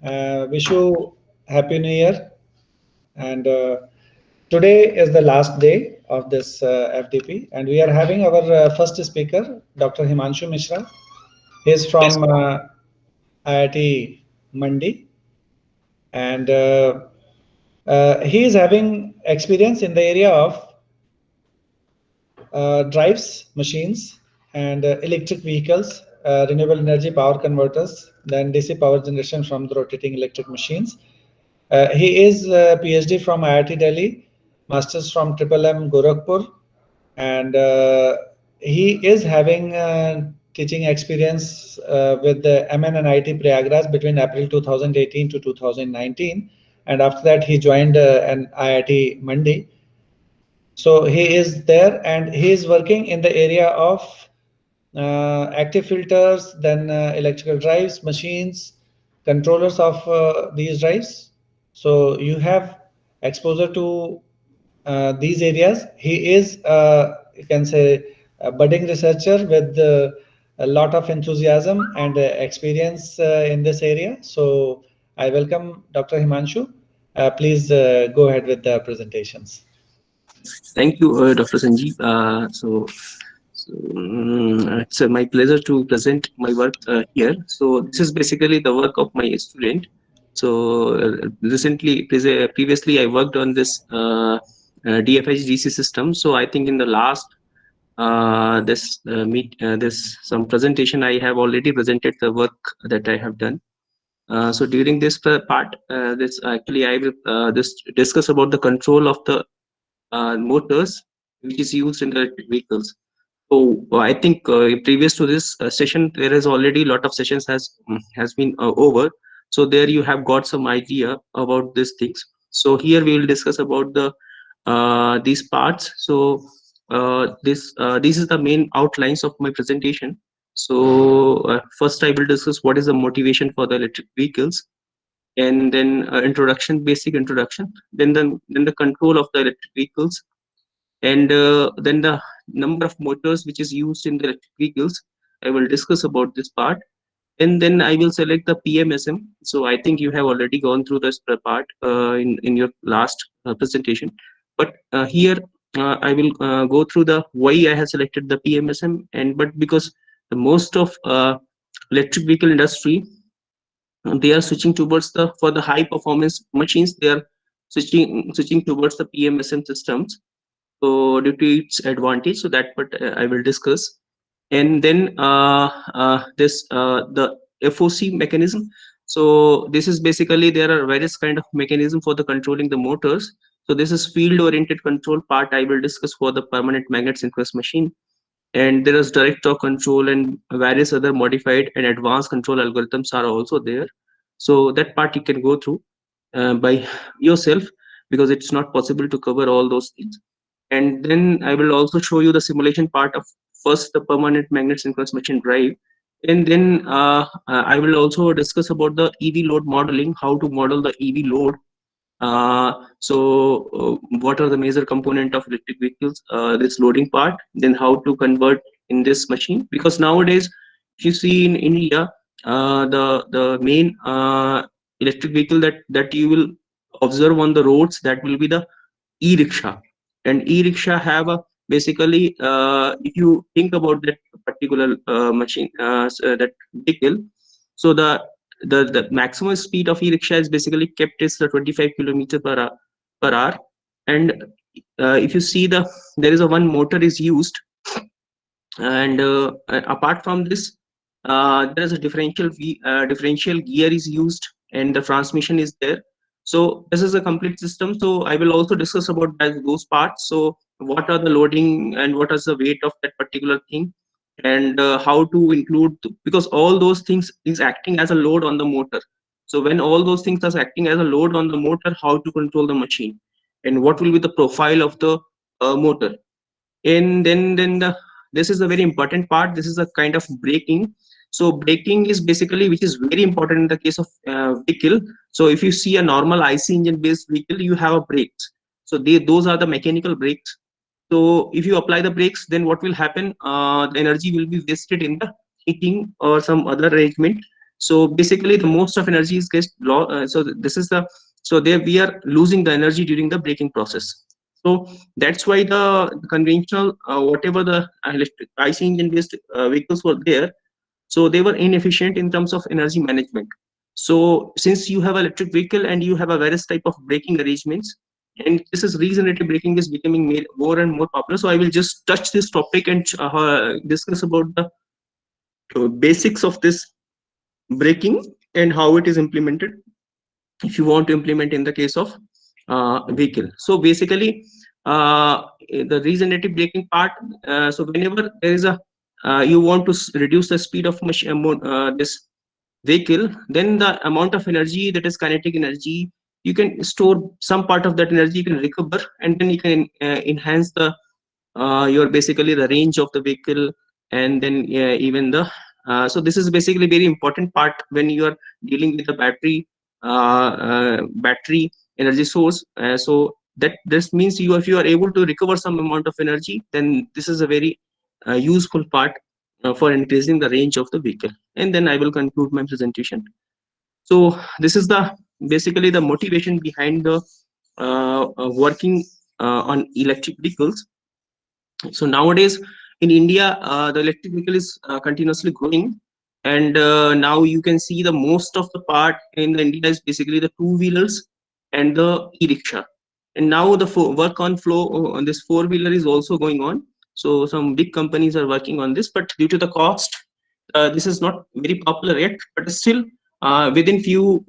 Wish you Happy New Year. And today is the last day of this FDP, and we are having our first speaker, Dr. Himanshu Misra. He is from IIT Mandi, and he is having experience in the area of drives, machines, and electric vehicles, renewable energy power converters, then DC power generation from the rotating electric machines. He is a PhD from IIT Delhi, Masters from Triple M Gorakhpur, and he is having teaching experience with the MNIT Prayagraj between April 2018 to 2019, and after that he joined an IIT Mandi. So he is there, and he is working in the area of active filters, then electrical drives, machines, controllers of these drives. So you have exposure to these areas. He is, you can say, a budding researcher with a lot of enthusiasm and experience in this area. So I welcome Dr. Himanshu. Please go ahead with the presentations. Thank you, Dr. Sanjeev. It's my pleasure to present my work here. So this is basically the work of my student. So previously, I worked on this DFH DC system. So I think in the last this some presentation, I have already presented the work that I have done. So during this part, this actually I will this discuss about the control of the motors which is used in the electric vehicles. So I think previous to this session, there is already a lot of sessions has been over. So there you have got some idea about these things. So here we will discuss about the these parts. So this is the main outlines of my presentation. So first I will discuss what is the motivation for the electric vehicles, and then basic introduction, then the control of the electric vehicles, and then the number of motors which is used in the electric vehicles. I will discuss about this part, and then I will select the PMSM. So I think you have already gone through this part in your last presentation, but here I will go through the why I have selected the PMSM, and but because the most of electric vehicle industry, they are switching towards the for the high performance machines, they are switching towards the PMSM systems, so due to its advantage. So that what I will discuss, and then the FOC mechanism. So this is basically, there are various kind of mechanism for the controlling the motors. So this is field oriented control part I will discuss for the permanent magnet synchronous machine, and there is direct torque control and various other modified and advanced control algorithms are also there. So that part you can go through by yourself, because it's not possible to cover all those things. And then I will also show you the simulation part of first the permanent magnet synchronous machine drive, and then I will also discuss about the EV load modeling, how to model the EV load. What are the major component of electric vehicles, this loading part, then how to convert in this machine, because nowadays if you see in India, the main electric vehicle that you will observe on the roads, that will be the e-rickshaw. And e-rickshaw have a basically, if you think about that particular machine, that vehicle, so the maximum speed of e-rickshaw is basically kept is the 25 kilometer per hour. And if you see there is a one motor is used, and apart from this, there is a differential gear is used, and the transmission is there. So this is a complete system. So I will also discuss about those parts. So what are the loading and what is the weight of that particular thing, and how to include, because all those things is acting as a load on the motor. So when all those things are acting as a load on the motor, how to control the machine, and what will be the profile of the motor. And then this is a very important part. This is a kind of braking. So braking is basically, which is very important in the case of vehicle. So if you see a normal IC engine based vehicle, you have a brakes. So those are the mechanical brakes. So if you apply the brakes, then what will happen, the energy will be wasted in the heating or some other arrangement. So basically, the most of energy is gets this is the, so there we are losing the energy during the braking process. So that's why the conventional whatever the electric IC engine based vehicles were there, so they were inefficient in terms of energy management. So since you have electric vehicle and you have a various type of braking arrangements, and this is regenerative braking is becoming more and more popular. So I will just touch this topic and discuss about the basics of this braking and how it is implemented if you want to implement in the case of vehicle. So basically, the regenerative braking part, so whenever there is a you want to reduce the speed of this vehicle, then the amount of energy, that is kinetic energy, you can store some part of that energy, you can recover, and then you can enhance the your basically the range of the vehicle, and then even the so this is basically very important part when you are dealing with the battery energy source. So that this means you, if you are able to recover some amount of energy, then this is a very useful part for increasing the range of the vehicle. And then I will conclude my presentation. So this is the basically the motivation behind the working on electric vehicles. So nowadays in India, the electric vehicle is continuously growing, and now you can see the most of the part in the India is basically the two wheelers and the e-rickshaw. And now the work on flow on this four wheeler is also going on. So some big companies are working on this, but due to the cost, this is not very popular yet. But still, within few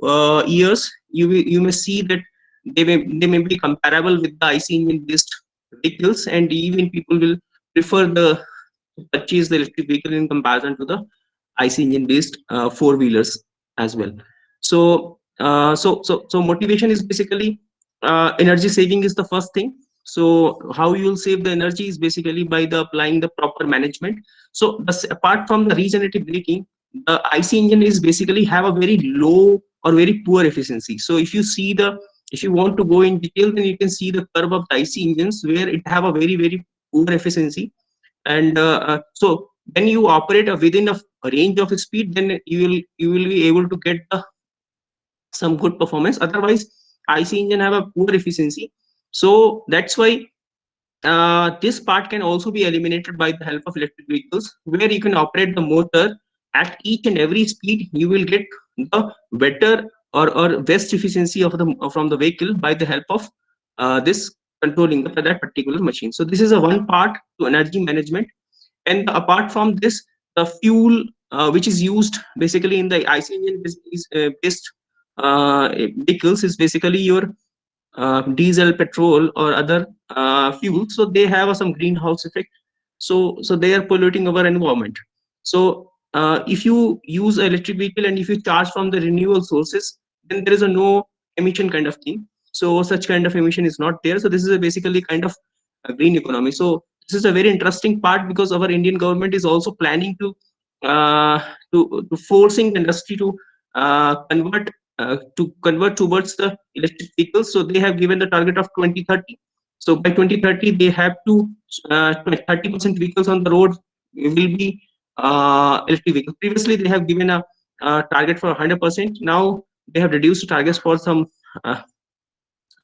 years, you may see that they may be comparable with the IC engine based vehicles, and even people will prefer the purchase the electric vehicle in comparison to the IC engine based four wheelers as well. So so motivation is basically energy saving is the first thing. So how you will save the energy is basically by the applying the proper management. So apart from the regenerative braking, the IC engine is basically have a very low or very poor efficiency. So if you see the, if you want to go in detail, then you can see the curve of the IC engines where it have a very poor efficiency. And so when you operate within a range of speed, then you will be able to get some good performance. Otherwise, IC engine have a poor efficiency. So that's why this part can also be eliminated by the help of electric vehicles, where you can operate the motor at each and every speed. You will get the better or best efficiency of the from the vehicle by the help of this controlling that particular machine. So this is a one part to energy management. And apart from this, the fuel which is used basically in the IC engine based vehicles is basically your diesel, petrol, or other fuels. So they have some greenhouse effect. So they are polluting our environment. So if you use an electric vehicle and if you charge from the renewable sources, then there is a no emission kind of thing. So such kind of emission is not there. So this is a basically kind of a green economy. So this is a very interesting part, because our Indian government is also planning uh, to forcing the industry to convert towards the electric vehicles. So they have given the target of 2030. So by 2030, they have to 30% vehicles on the road will be electric vehicles. Previously, they have given a target for 100%. Now they have reduced targets for some uh,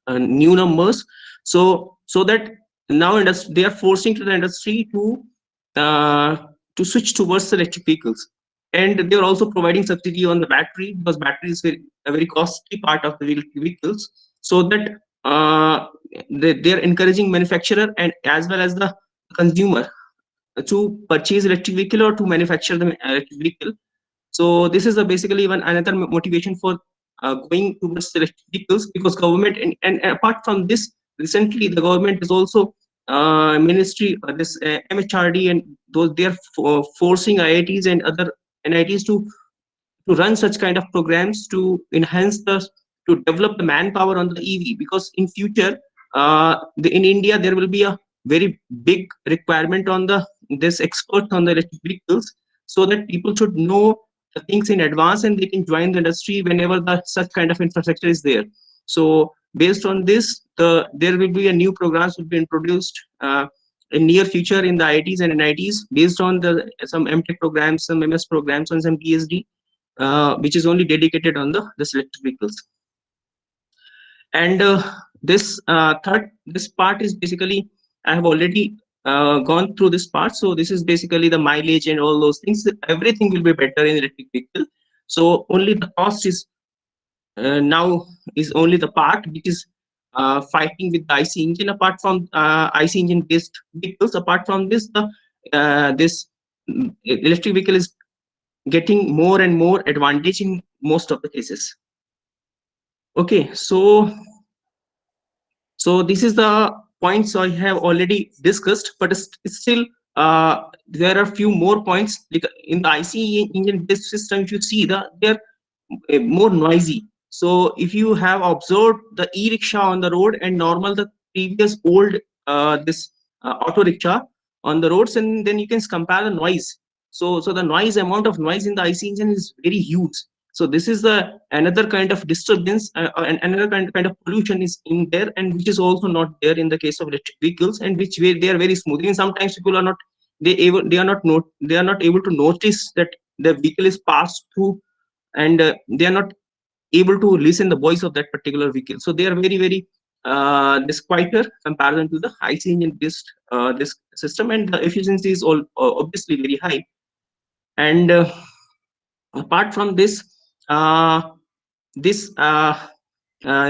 new numbers. So that now they are forcing to the industry uh, to switch towards the electric vehicles. And they are also providing subsidy on the battery, because battery is a very costly part of the vehicles. So that they are encouraging manufacturer and as well as the consumer to purchase electric vehicle or to manufacture the electric vehicle. So this is basically one another motivation for going towards electric vehicles, because government and apart from this, recently the government is also ministry this MHRD and those, they are forcing IITs and other NITs to run such kind of programs to enhance the, to develop the manpower on the EV, because in future in India there will be a very big requirement on the this experts on the electric vehicles, so that people should know the things in advance and they can join the industry whenever the such kind of infrastructure is there. So based on this, there will be a new programs will be introduced in near future in the IITs and NITs based on the some MTech programs, some MS programs, and some PhD. which is only dedicated on the this electric vehicles. And this part is basically, I have already gone through this part. So this is basically the mileage and all those things. Everything will be better in electric vehicle. So only the cost is now is only the part which is fighting with the IC engine. Apart from IC engine based vehicles, apart from this, the this electric vehicle is getting more and more advantage in most of the cases. Okay, so this is the points I have already discussed, but still there are few more points. Like in the IC engine based system, if you see they're more noisy. So if you have observed the e-rickshaw on the road and normal the previous old this auto rickshaw on the roads, and then you can compare the noise. So the noise, amount of noise in the IC engine is very huge. So this is the another kind of disturbance and another kind of pollution is in there, and which is also not there in the case of electric vehicles, and which way they are very smooth. And sometimes people are not they are not able to notice that the vehicle is passed through, and they are not able to listen the voice of that particular vehicle. So they are very this quieter comparison to the IC engine based this system, and the efficiency is all obviously very high. And apart from this, uh, this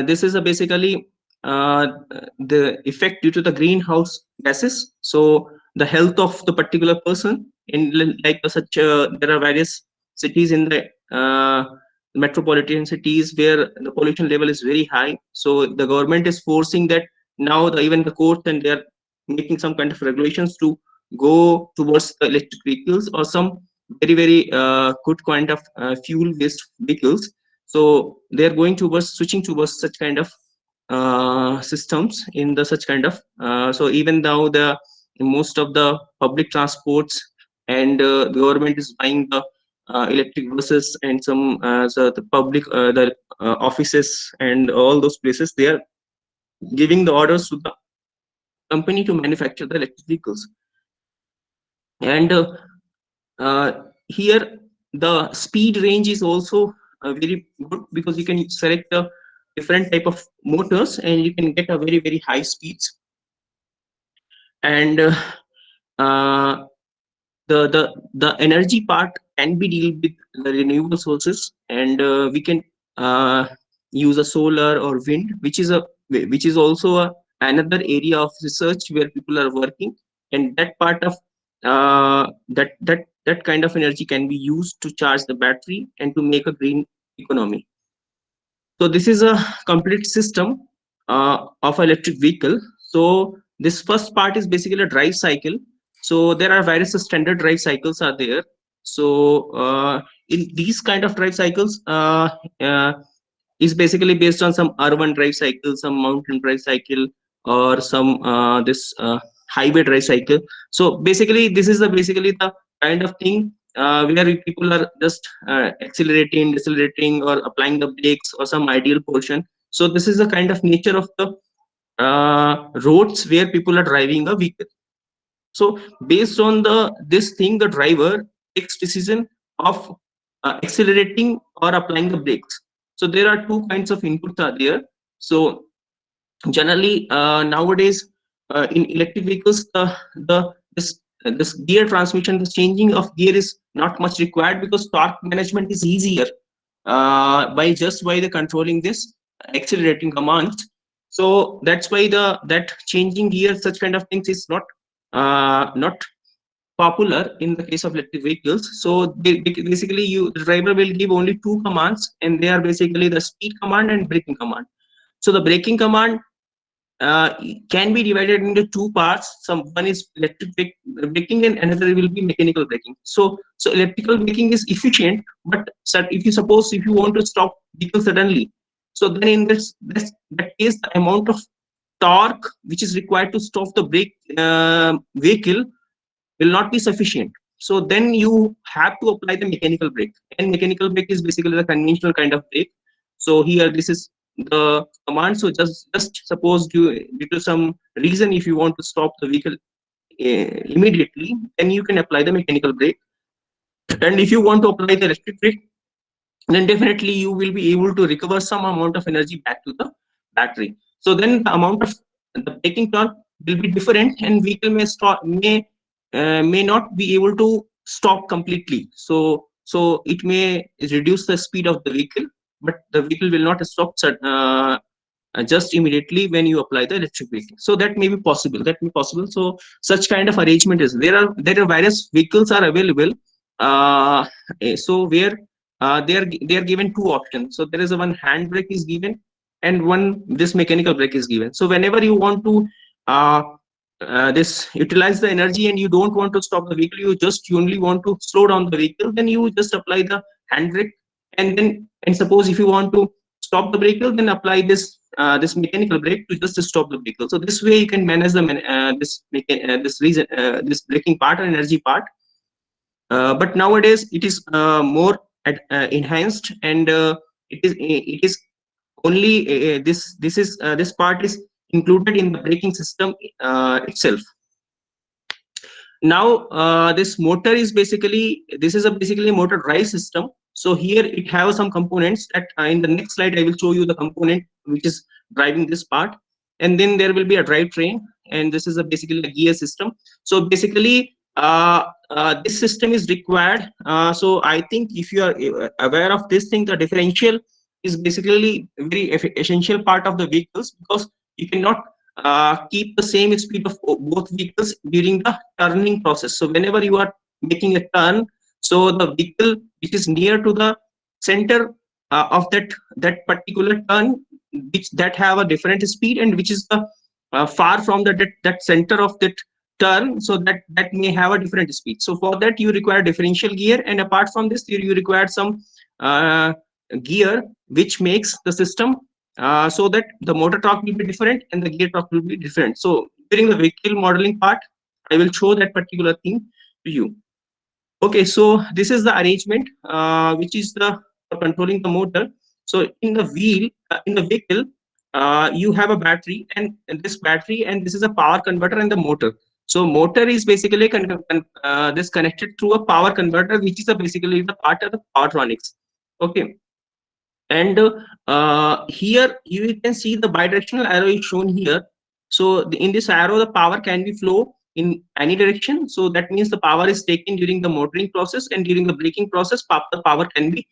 this is a basically uh, the effect due to the greenhouse gases. So the health of the particular person in like such there are various cities in the metropolitan cities where the pollution level is very high. So the government is forcing that now even the courts, and they are making some kind of regulations to go towards the electric vehicles or some very good kind of fuel based vehicles. So they are going towards switching towards such kind of systems in the such kind of so even though the most of the public transports and the government is buying the electric buses, and some so the public the offices and all those places, they are giving the orders to the company to manufacture the electric vehicles. And here the speed range is also very good, because you can select a different type of motors and you can get a very high speeds. And uh, the energy part can be dealt with the renewable sources, and we can uh, use a solar or wind, which is also another area of research where people are working. And that part of that kind of energy can be used to charge the battery and to make a green economy. So this is a complete system of electric vehicle. So this first part is basically a drive cycle. So there are various standard drive cycles are there. So in these kind of drive cycles uh, is basically based on some urban drive cycle, some mountain drive cycle, or some this highway drive cycle. So basically this is the basically the kind of thing where people are just accelerating, decelerating, or applying the brakes or some ideal portion. So this is the kind of nature of the roads where people are driving a vehicle. So based on the this thing, the driver takes decision of accelerating or applying the brakes. So there are two kinds of inputs are there. So generally nowadays in electric vehicles, this gear transmission, the changing of gear is not much required, because torque management is easier by the controlling this accelerating commands. So that's why the that changing gear, such kind of things, is not popular in the case of electric vehicles. So basically the driver will give only two commands, and they are basically the speed command and braking command. So the braking command can be divided into two parts. Some one is braking, and another will be mechanical braking. So electrical braking is efficient, but if you suppose if you want to stop vehicle suddenly, so then in that case, the amount of torque which is required to stop the brake vehicle will not be sufficient. So then you have to apply the mechanical brake, and mechanical brake is basically the conventional kind of brake. So here this is the command. So just suppose due to some reason, if you want to stop the vehicle immediately, then you can apply the mechanical brake. And if you want to apply the electric brake, then definitely you will be able to recover some amount of energy back to the battery. So then the amount of the braking torque will be different, and vehicle may stop, may not be able to stop completely. So it may reduce the speed of the vehicle, but the vehicle will not stop just immediately when you apply the electric vehicle. So that may be possible. That may be possible. So such kind of arrangement is there are various vehicles are available. Uh, so where they are given two options. So there is a one hand brake is given, and one this mechanical brake is given. So whenever you want to uh, this utilize the energy and you don't want to stop the vehicle, you only want to slow down the vehicle, then you just apply the hand brake. And suppose if you want to stop the vehicle, then apply this mechanical brake to just stop the vehicle. So this way you can manage this braking part or energy part. But nowadays it is more enhanced, and it is only this part is included in the braking system itself. Now this motor is basically, this is a basically motor drive system. So here it has some components that in the next slide I will show you the component which is driving this part. And then there will be a drivetrain, and this is a basically a gear system. So basically this system is required. So I think if you are aware of this thing, the differential is basically a very essential part of the vehicles, because you cannot keep the same speed of both vehicles during the turning process. So whenever you are making a turn, so the vehicle which is near to the center of that particular turn, which that have a different speed, and which is the far from that center of that turn, so that may have a different speed. So for that you require differential gear, and apart from this you require some uh, gear which makes the system so that the motor torque will be different and the gear torque will be different. So during the vehicle modeling part, I will show that particular thing to you. Okay, so this is the arrangement which is the for controlling the motor. So in the in the vehicle, you have a battery, and this battery, and this is a power converter and the motor. So motor is basically this connected through a power converter, which is basically the part of the powertronics. Okay, and here you can see the bidirectional arrow is shown here. So in this arrow the power can be flow in any direction. So that means the power is taken during the motoring process, and during the braking process the power can be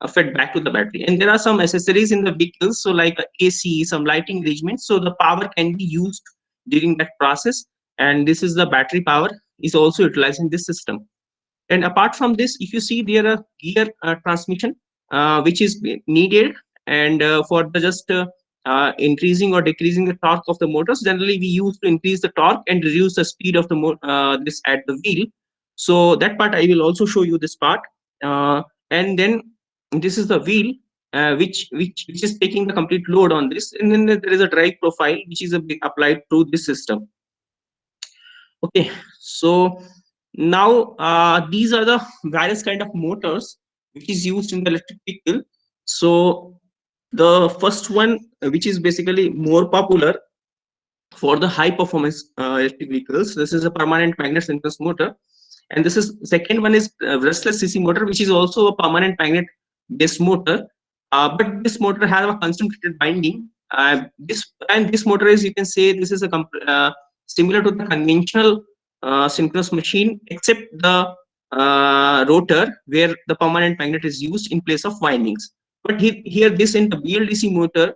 fed back to the battery. And there are some accessories in the vehicles, so like AC, some lighting arrangements, so the power can be used during that process. And this is the battery power is also utilized in this system. And apart from this, if you see, there are gear transmission which is needed, and for the just increasing or decreasing the torque of the motors. Generally we use to increase the torque and reduce the speed of the this at the wheel. So that part I will also show you this part. And then this is the wheel which is taking the complete load on this, and then there is a drive profile which is applied to this system. Okay, so now these are the various kind of motors which is used in the electric vehicle. So the first one, which is basically more popular for the high performance electric vehicles, this is a permanent magnet synchronous motor. And this is second one is restless CC motor, which is also a permanent magnet based motor, but this motor has a concentrated binding. This motor is, you can say, this is a similar to the conventional synchronous machine, except the rotor where the permanent magnet is used in place of windings. But here this in the BLDC motor,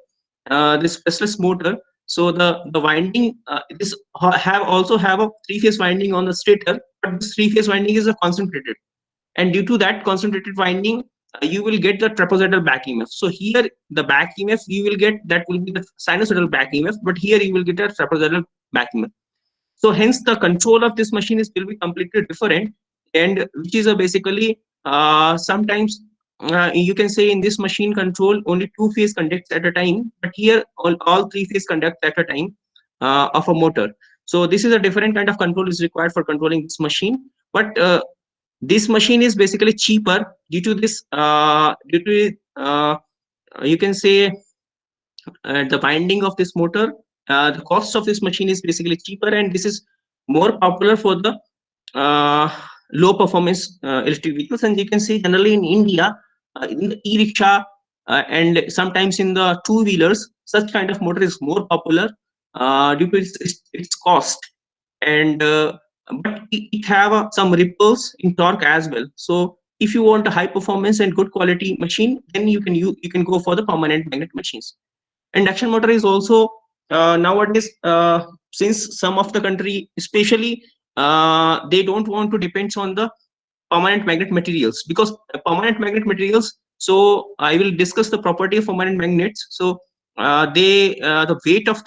this restless motor, so the winding this have also have a three-phase winding on the stator, but this three-phase winding is a concentrated, and due to that concentrated winding, you will get the trapezoidal back EMF. So here the back EMF you will get, that will be the sinusoidal back EMF, but here you will get a trapezoidal back EMF. So hence the control of this machine is will be completely different, and which is a basically sometimes you can say in this machine control only two phase conducts at a time, but here all three phase conducts at a time of a motor. So this is a different kind of control is required for controlling this machine. But this machine is basically cheaper due to this you can say the binding of this motor. The cost of this machine is basically cheaper, and this is more popular for the uh, low performance electric vehicles. And you can see generally in India, in the e-rickshaw and sometimes in the two-wheelers, such kind of motor is more popular due to its cost. And but it have some ripples in torque as well. So if you want a high performance and good quality machine, then you can go for the permanent magnet machines. Induction motor is also nowadays, since some of the country especially they don't want to depend on the permanent magnet materials, because permanent magnet materials, so I will discuss the property of permanent magnets. So the weight of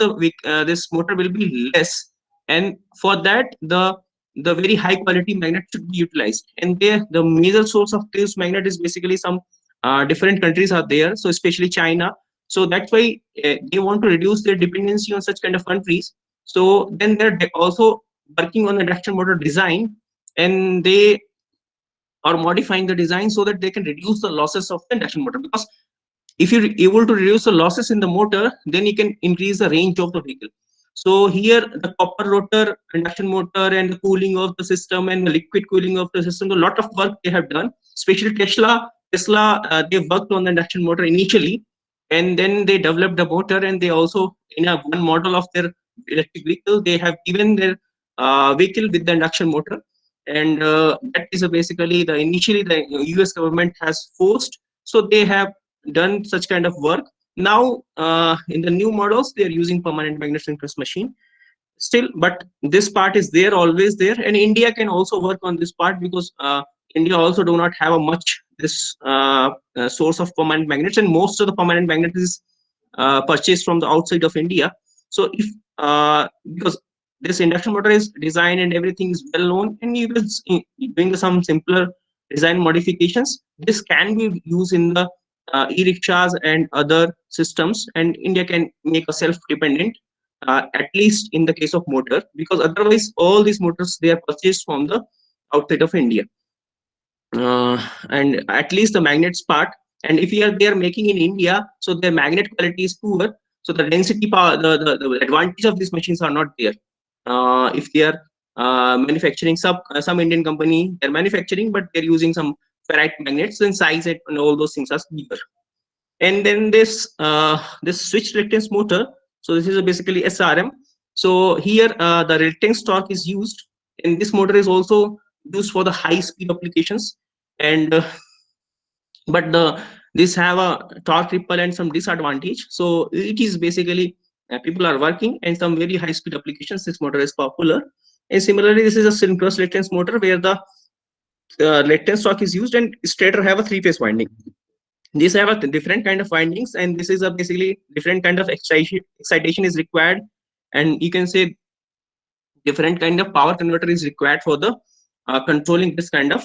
this motor will be less, and for that the very high quality magnet should be utilized. And the major source of this magnet is basically some different countries are there, so especially China. So that's why they want to reduce their dependency on such kind of countries. So then they're also working on the induction motor design, and they are modifying the design so that they can reduce the losses of the induction motor. Because if you're able to reduce the losses in the motor, then you can increase the range of the vehicle. So here the copper rotor induction motor and the cooling of the system and the liquid cooling of the system, a lot of work they have done, especially Tesla, they worked on the induction motor initially, and then they developed the motor, and they also in a one model of their electric vehicle they have given their vehicle with the induction motor. And that is basically the initially the US government has forced, so they have done such kind of work. Now in the new models they are using permanent magnet synchronous machine still, but this part is there, always there. And India can also work on this part, because India also do not have a much this source of permanent magnets, and most of the permanent magnet is purchased from the outside of India. So if because this induction motor is designed and everything is well known, and you will doing some simpler design modifications, this can be used in the e-rickshaws and other systems, and India can make a self-dependent, at least in the case of motor, because otherwise all these motors they are purchased from the outside of India. And at least the magnets part, and if they are making in India, so their magnet quality is poor, so the density power, the advantage of these machines are not there. If they are manufacturing some Indian company, they're manufacturing, but they're using some ferrite magnets, and size it and all those things are bigger. And then this switch reluctance motor, so this is basically SRM. So here the reluctance torque is used, and this motor is also used for the high speed applications. And but this have a torque ripple and some disadvantage. So it is basically people are working, and some very high speed applications this motor is popular. And similarly, this is a synchronous reluctance motor where the reluctance torque is used, and stator have a three-phase winding. These have a different kind of windings, and this is a basically different kind of excitation is required, and you can say different kind of power converter is required for the controlling this kind of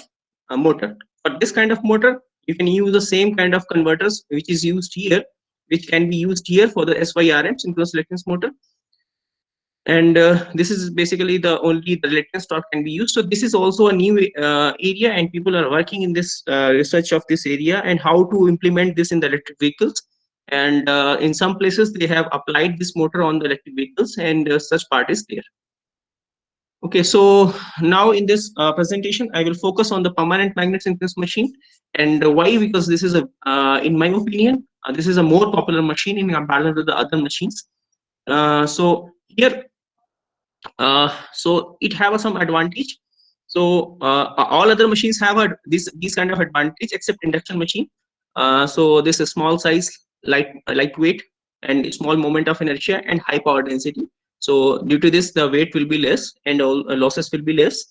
motor. For this kind of motor, you can use the same kind of converters which is used here, which can be used here for the SYRM, synchronous reluctance motor. And this is basically the only the reluctance torque can be used. So this is also a new area, and people are working in this research of this area and how to implement this in the electric vehicles. And in some places they have applied this motor on the electric vehicles, and such part is there. Okay, so now in this presentation, I will focus on the permanent magnet synchronous machine. And why? Because this is a, in my opinion, this is a more popular machine in comparison to the other machines. So here, so it have some advantage. So all other machines have these kind of advantage except induction machine. So this is small size, lightweight, and small moment of inertia and high power density. So due to this, the weight will be less, and all losses will be less.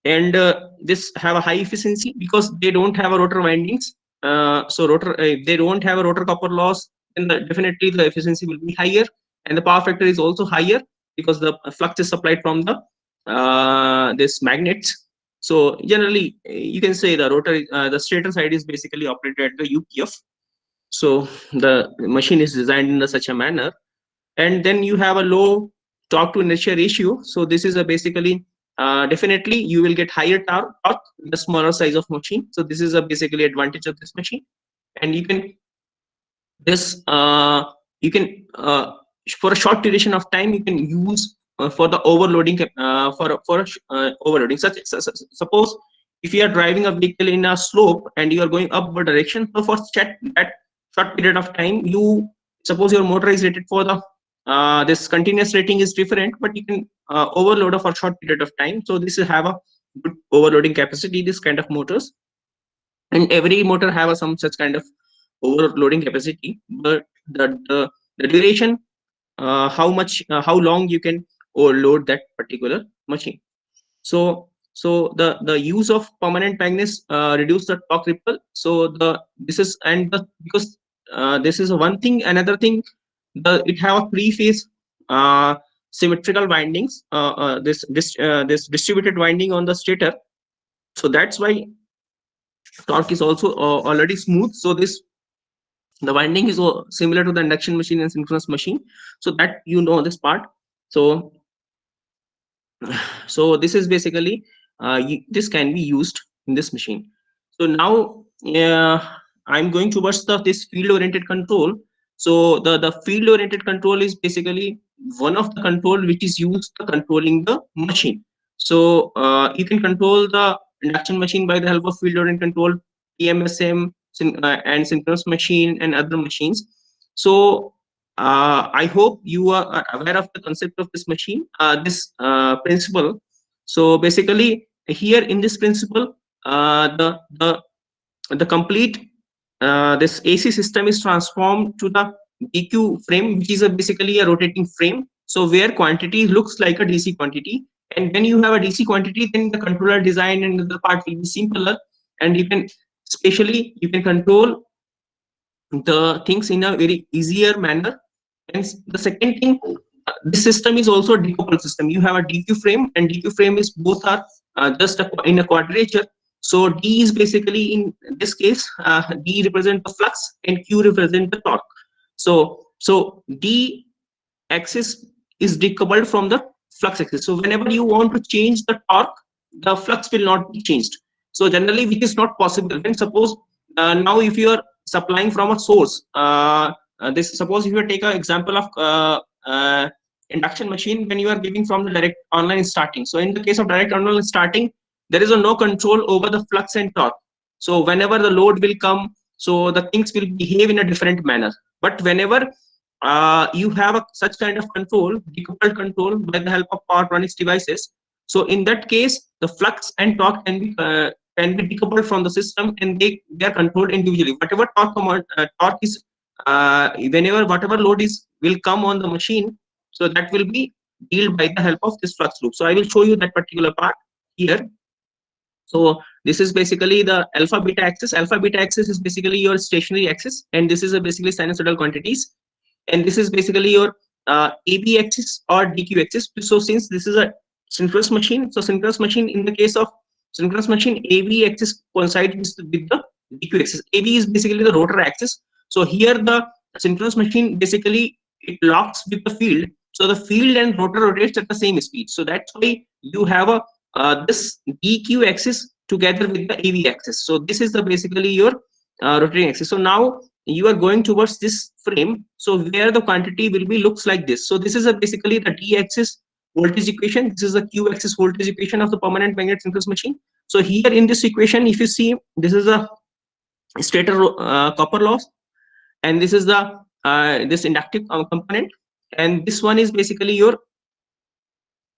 And this have a high efficiency because they don't have a rotor windings. So rotor, if they don't have a rotor copper loss, then definitely the efficiency will be higher, and the power factor is also higher because the flux is supplied from the this magnets. So generally, you can say the rotor, the stator side is basically operated at the UPF. So the machine is designed in such a manner, and then you have a low torque to inertia ratio. So this is a basically definitely you will get higher torque with the smaller size of machine. So this is a basically advantage of this machine. And you can this you can for a short duration of time you can use for the overloading, for overloading. Suppose if you are driving a vehicle in a slope and you are going upward direction, so for that short period of time, you suppose your motor is rated for the this continuous rating is different, but you can overload for a short period of time. So this will have a good overloading capacity, this kind of motors, and every motor have a some such kind of overloading capacity. But the duration, how long you can overload that particular machine. So the use of permanent magnets reduce the torque ripple. So this is, and because this is one thing. Another thing, it have a three-phase uh, symmetrical windings, this distributed winding on the stator. So that's why torque is also already smooth. So the winding is similar to the induction machine and synchronous machine, so that this part. So this is basically this can be used in this machine. So now I'm going towards this field oriented control. So the field oriented control is basically one of the control which is used for controlling the machine. So you can control the induction machine by the help of field oriented control, PMSM, and synchronous machine and other machines. So I hope you are aware of the concept of this machine, this principle. So basically, here in this principle, the complete this AC system is transformed to the DQ frame, which is basically a rotating frame. So where quantity looks like a DC quantity, and when you have a DC quantity, then the controller design and the part will be simpler, and you can control the things in a very easier manner. And the second thing, this system is also a decoupled system. You have a DQ frame, and DQ frame is both are in a quadrature. So D is basically, in this case, D represent the flux and Q represent the torque. So D axis is decoupled from the flux axis. So whenever you want to change the torque, the flux will not be changed. So generally, which is not possible. When suppose now if you are supplying from a source, this suppose if you take an example of induction machine, when you are giving from the direct online starting. So in the case of direct online starting, there is no control over the flux and torque. So whenever the load will come, so the things will behave in a different manner. But whenever you have such kind of control, decoupled control by the help of power electronics devices, so in that case, the flux and torque can be decoupled from the system, and they are controlled individually. Whatever torque is, whenever whatever load is will come on the machine, so that will be dealt by the help of this flux loop. So I will show you that particular part here. So this is basically the alpha beta axis. Alpha beta axis is basically your stationary axis, and this is basically sinusoidal quantities, and this is basically your AB axis or DQ axis. So since this is a synchronous machine, so synchronous machine, in the case of synchronous machine, AB axis coincides with the DQ axis. AB is basically the rotor axis. So here the synchronous machine basically it locks with the field. So the field and rotor rotates at the same speed. So that's why you have a this DQ axis together with the AB axis. So this is the basically your rotating axis. So now you are going towards this frame, so where the quantity will be looks like this. So this is basically the D axis voltage equation. This is the Q axis voltage equation of the permanent magnet synchronous machine. So here in this equation, if you see, this is a stator copper loss, and this is the this inductive component, and this one is basically your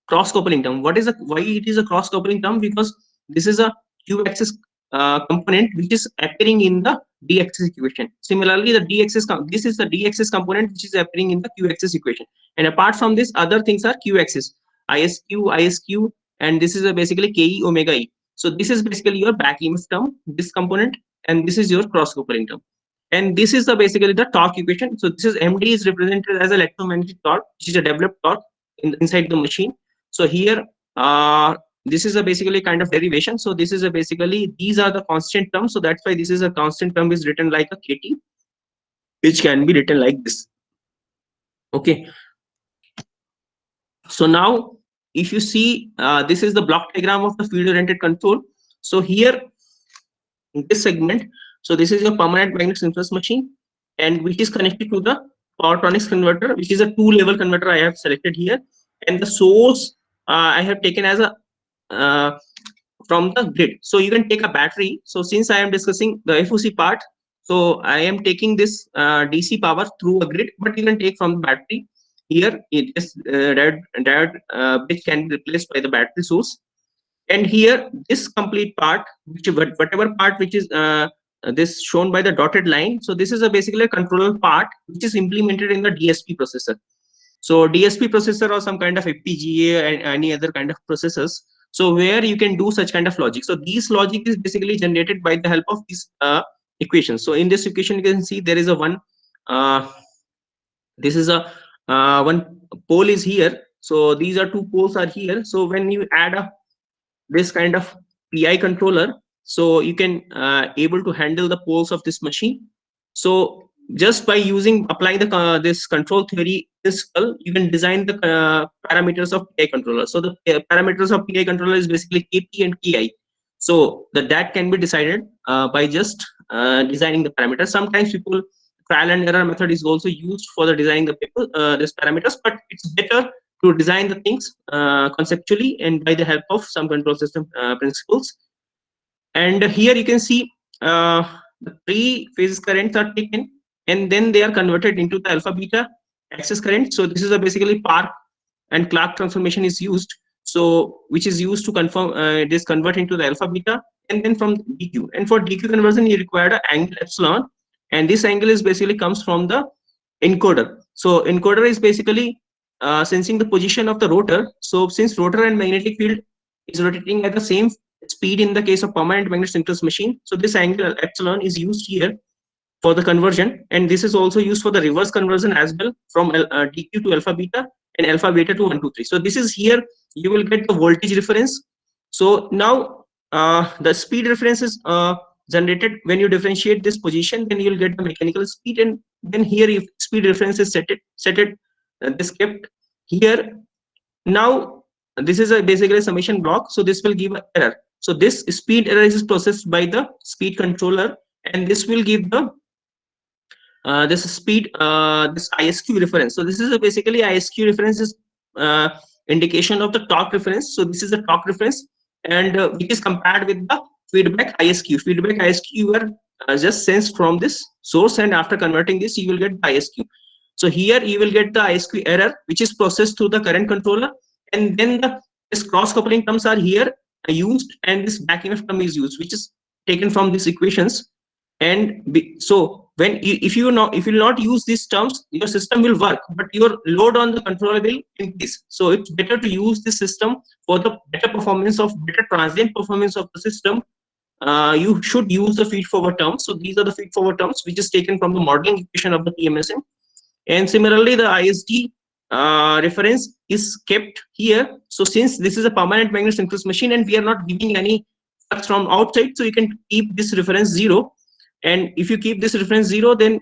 cross coupling term. Why it is a cross coupling term? Because this is a Q axis component which is appearing in the D axis equation. Similarly, the D axis this is the D axis component which is appearing in the Q axis equation. And apart from this, other things are Q axis, ISQ, and this is basically Ke omega E. So this is basically your back EMF term, this component, and this is your cross coupling term. And this is basically the torque equation. So this is MD is represented as electromagnetic torque, which is a developed torque inside the machine. So here this is basically kind of derivation. So this is basically, these are the constant terms. So that's why this is a constant term is written like a KT, which can be written like this. Okay. So now if you see, this is the block diagram of the field oriented control. So here in this segment, so this is your permanent magnet synchronous machine, and which is connected to the power electronics converter, which is a 2-level converter I have selected here. And the source I have taken as a from the grid. So you can take a battery. So since I am discussing the FOC part, so I am taking this DC power through a grid, but you can take from the battery. Here it is which can be replaced by the battery source. And here this complete part, which whatever part which is this shown by the dotted line, so this is a basically a controller part which is implemented in the DSP processor. So DSP processor or some kind of FPGA and any other kind of processors, so where you can do such kind of logic. So these logic is basically generated by the help of these equations. So in this equation you can see there is a one this is a one pole is here, so these are two poles are here. So when you add up this kind of PI controller, so you can able to handle the poles of this machine. So just by using applying the this control theory principle, you can design the parameters of PI controller. So the parameters of PI controller is basically KP and KI. So that can be decided by just designing the parameters. Sometimes people trial and error method is also used for the designing the people this parameters, but it's better to design the things conceptually and by the help of some control system principles. And here you can see the three phase currents are taken and then they are converted into the alpha beta axis current. So this is a basically Park and Clark transformation is used, so which is used to confirm this convert into the alpha beta, and then from DQ. And for DQ conversion you require an angle epsilon, and this angle is basically comes from the encoder. So encoder is basically sensing the position of the rotor. So since rotor and magnetic field is rotating at the same speed in the case of permanent magnet synchronous machine, so this angle epsilon is used here for the conversion, and this is also used for the reverse conversion as well from DQ to alpha beta and alpha beta to 1 2 3. So this is here you will get the voltage reference. So now the speed reference is generated when you differentiate this position, then you will get the mechanical speed, and then here if speed reference is set it this kept here. Now this is a basically a summation block, so this will give an error. So this speed error is processed by the speed controller, and this will give the this speed this ISQ reference. So this is a basically ISQ reference is indication of the torque reference. So this is a torque reference, and which is compared with the feedback ISQ. Feedback ISQ you are just sensed from this source, and after converting this you will get the ISQ. So here you will get the ISQ error which is processed through the current controller, and then this cross coupling terms are here used, and this back EMF term is used, which is taken from these equations. And so when if you not use these terms, your system will work, but your load on the controller will increase. So it's better to use this system for the better performance of better transient performance of the system. You should use the feed forward terms. So these are the feed forward terms which is taken from the modeling equation of the TMSM. And similarly the ISD reference is kept here. So since this is a permanent magnet synchronous machine and we are not giving any flux from outside, so you can keep this reference 0. And if you keep this reference 0, then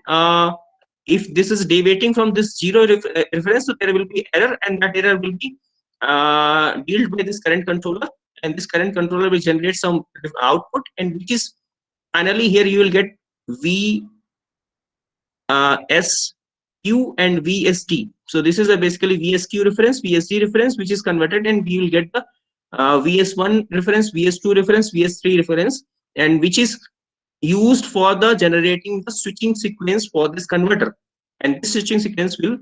if this is deviating from this 0 reference, so there will be error, and that error will be dealt by this current controller, and this current controller will generate some output, and which is finally here you will get V SQ and VSD. So this is a basically VSQ reference, VSD reference, which is converted, and we will get the VS1 reference, VS2 reference, VS3 reference, and which is used for the generating the switching sequence for this converter. And this switching sequence will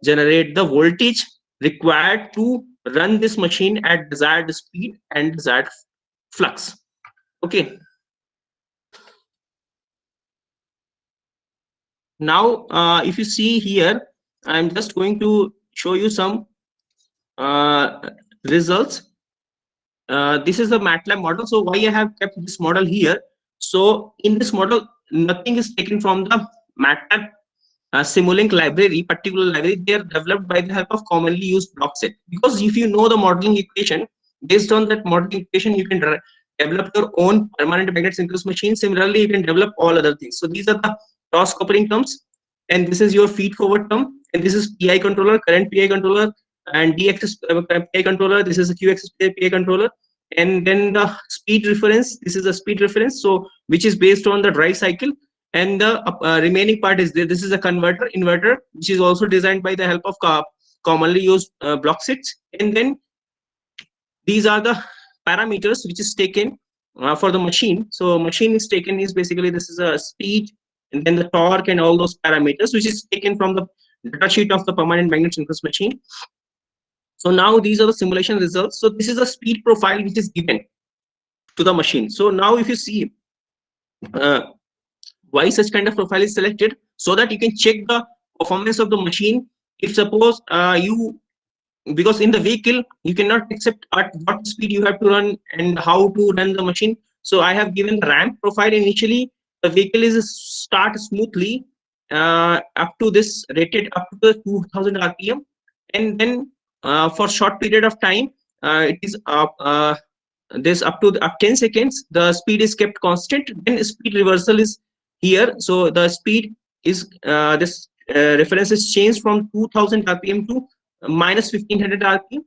generate the voltage required to run this machine at desired speed and desired flux. Okay. Now, if you see here, I'm just going to show you some results. This is the MATLAB model. So why I have kept this model here? So in this model, nothing is taken from the MATLAB Simulink library, particular library. They are developed by the help of commonly used block set. Because if you know the modeling equation, based on that modeling equation, you can develop your own permanent magnet synchronous machine. Similarly, you can develop all other things. So these are the cross coupling terms, and this is your feed forward term, and this is PI controller, current PI controller, and D axis PI controller. This is a Q axis PI controller, and then the speed reference. This is a speed reference, so which is based on the drive cycle, and the remaining part is there. This is a converter inverter, which is also designed by the help of commonly used block sets, and then these are the parameters which is taken for the machine. So machine is taken is basically this is a speed and then the torque and all those parameters which is taken from the data sheet of the permanent magnet synchronous machine. So now these are the simulation results. So this is a speed profile which is given to the machine. So now if you see uh, why such kind of profile is selected, so that you can check the performance of the machine. If suppose you, because in the vehicle you cannot accept at what speed you have to run and how to run the machine. So I have given the ramp profile. Initially the vehicle is start smoothly up to this rated up to the 2000 rpm, and then for short period of time it is up this up to up 10 seconds the speed is kept constant, then speed reversal is here. So the speed is this reference is changed from 2000 rpm to minus 1500 rpm,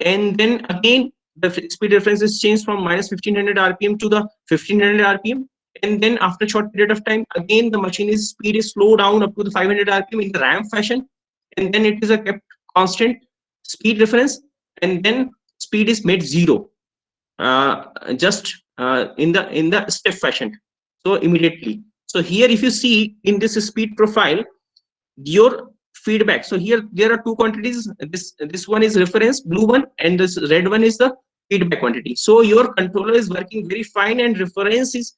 and then again the speed reference is changed from minus 1500 rpm to the 1500 rpm, and then after a short period of time again the machine is speed is slowed down up to the 500 rpm in the ramp fashion, and then it is a kept constant speed reference, and then speed is made zero just in the step fashion, so immediately. So here if you see in this speed profile your feedback, so here there are two quantities, this one is reference blue one and this red one is the feedback quantity. So your controller is working very fine and reference is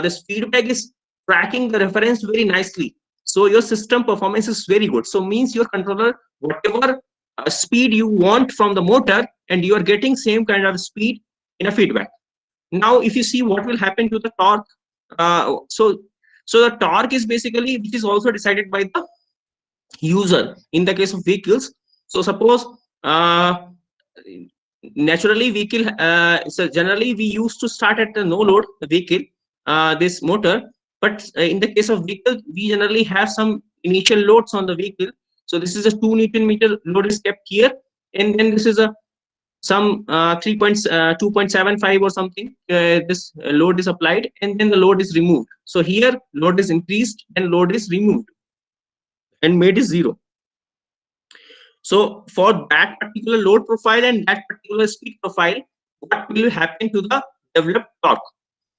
this feedback is tracking the reference very nicely, so your system performance is very good. So means your controller whatever speed you want from the motor and you are getting same kind of speed in a feedback. Now if you see what will happen to the torque, so the torque is basically which is also decided by the user in the case of vehicles. So suppose naturally vehicle so generally we used to start at the no load vehicle this motor, but in the case of vehicle we generally have some initial loads on the vehicle. So this is a 2 Newton meter load is kept here, and then this is a some 2.75 or something this load is applied, and then the load is removed. So here load is increased and load is removed and made is zero. So for that particular load profile and that particular speed profile, what will happen to the developed torque?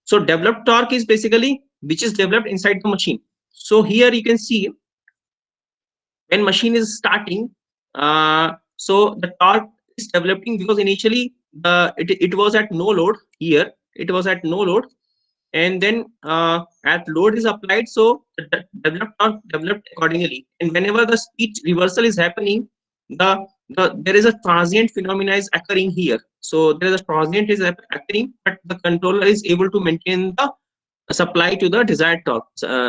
So developed torque is basically which is developed inside the machine. So here you can see when machine is starting, so the torque is developing because initially it was at no load. Here it was at no load, and then at load is applied, so the developed torque developed accordingly. And whenever the speed reversal is happening, there is a transient phenomena is occurring here. So there is a transient is occurring, but the controller is able to maintain the supply to the desired torque.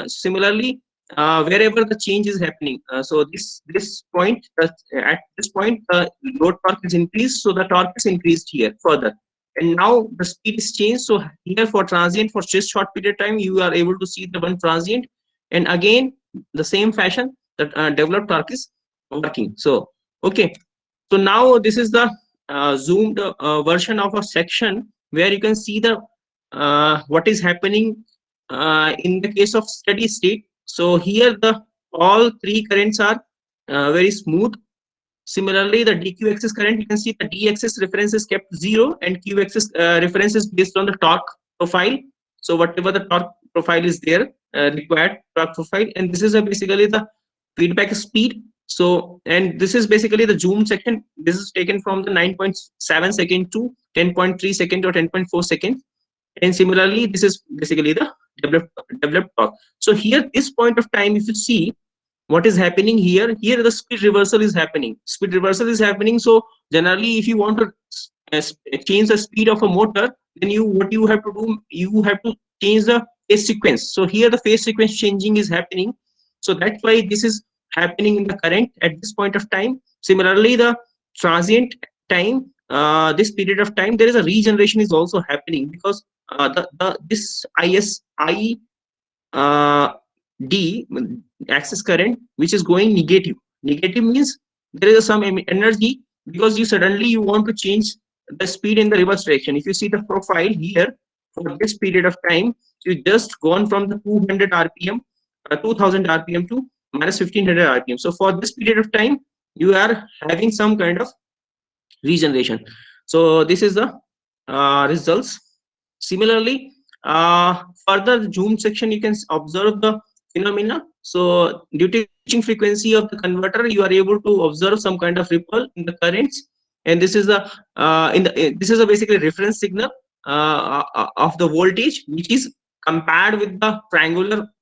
Similarly, wherever the change is happening, so this point at this point the load torque is increased, so the torque is increased here further, and now the speed is changed. So here for transient for just short period of time you are able to see the one transient, and again the same fashion that developed torque is working. So okay, so now this is the zoomed version of a section where you can see the what is happening in the case of steady state. So here the all three currents are very smooth. Similarly, the dq axis current, you can see the d axis reference is kept 0 and q axis reference is based on the torque profile. So whatever the torque profile is there, required torque profile, and this is basically the feedback speed. So, and this is basically the zoom section. This is taken from the 9.7 second to 10.3 second or 10.4 second. And similarly, this is basically the developed torque. So here, this point of time, if you see what is happening here, here the speed reversal is happening. Speed reversal is happening. So generally, if you want to change the speed of a motor, then what you have to do, you have to change the phase sequence. So here the phase sequence changing is happening. So that's why this is happening in the current at this point of time. Similarly, the transient time, this period of time, there is a regeneration is also happening because this ISI D axis current which is going negative. Negative means there is some energy because you suddenly you want to change the speed in the reverse direction. If you see the profile here for this period of time, you just gone from the 200 rpm 2000 rpm to minus 1500 rpm. So for this period of time you are having some kind of regeneration. So this is the results. Similarly, further zoom section, you can observe the phenomena. So due to switching frequency of the converter, you are able to observe some kind of ripple in the currents, and this is the this is a basically reference signal of the voltage, which is compared with the triangular voltage of the converter.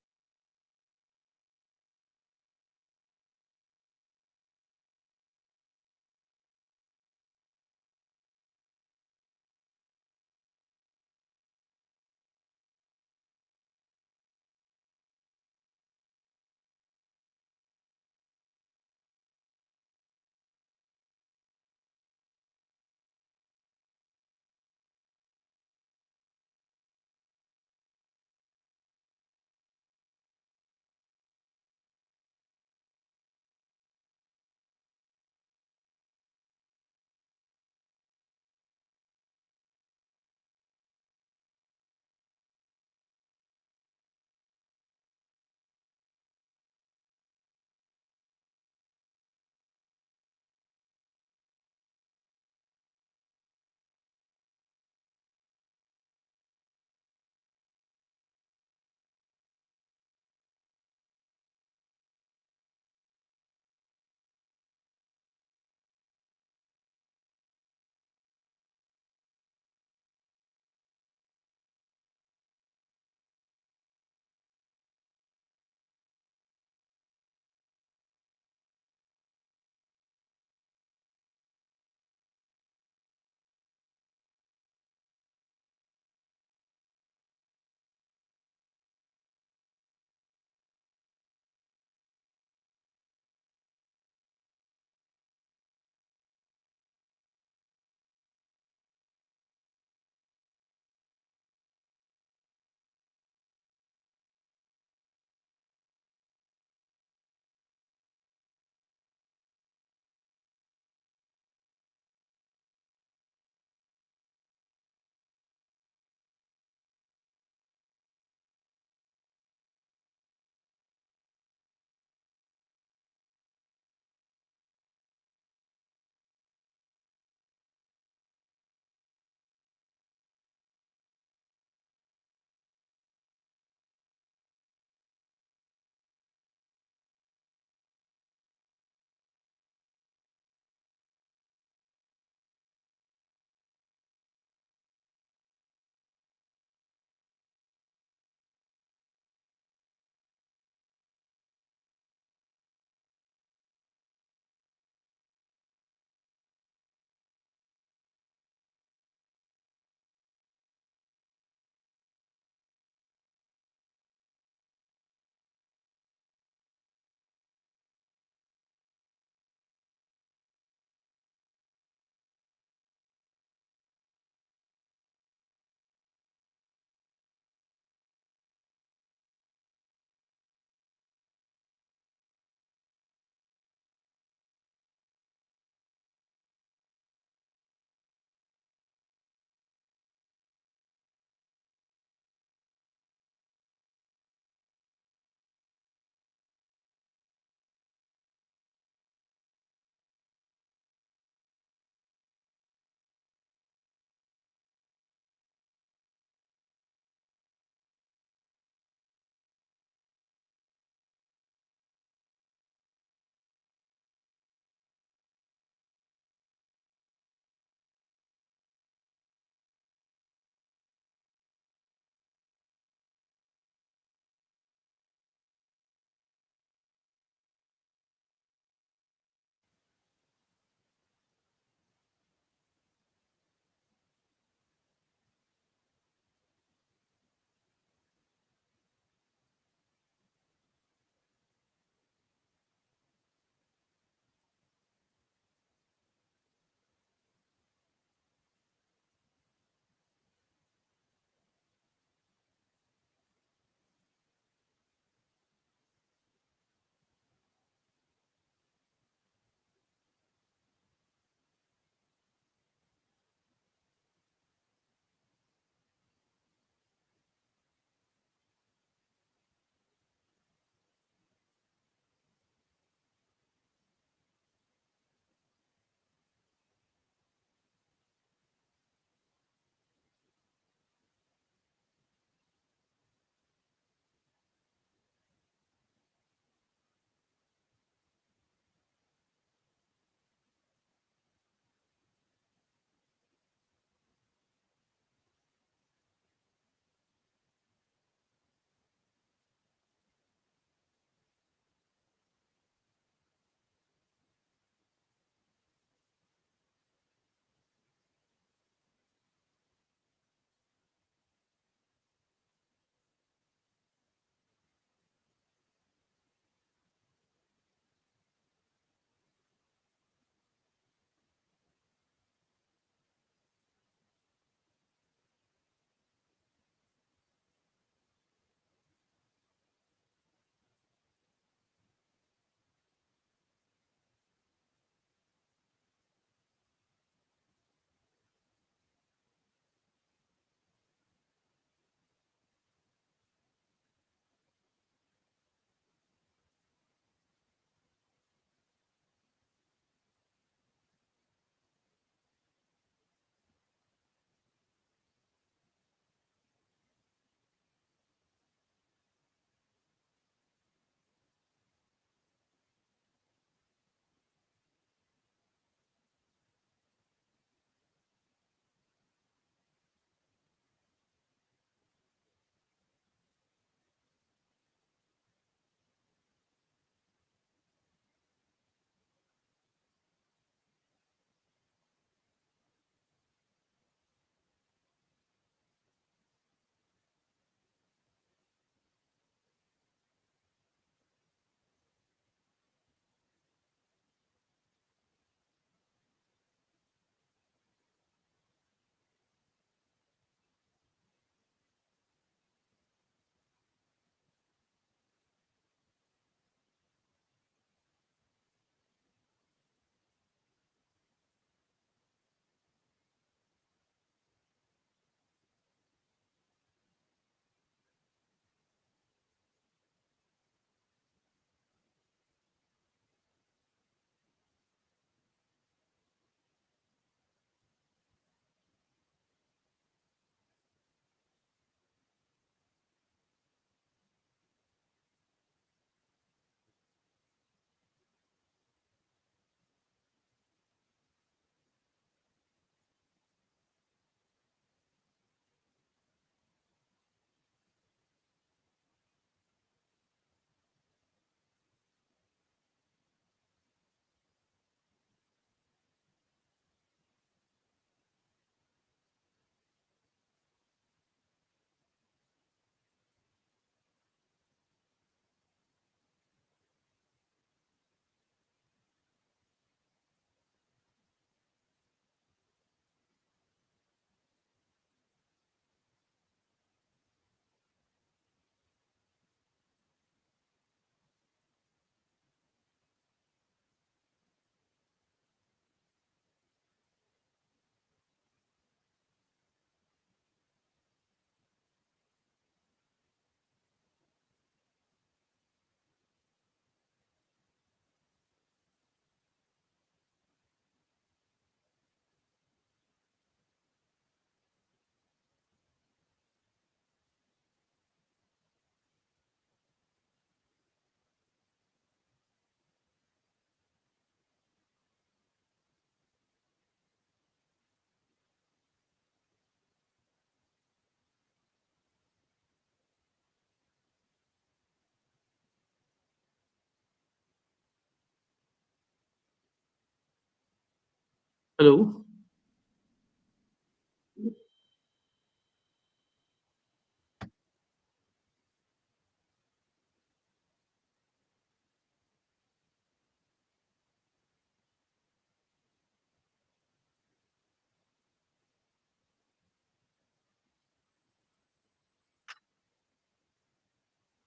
Hello.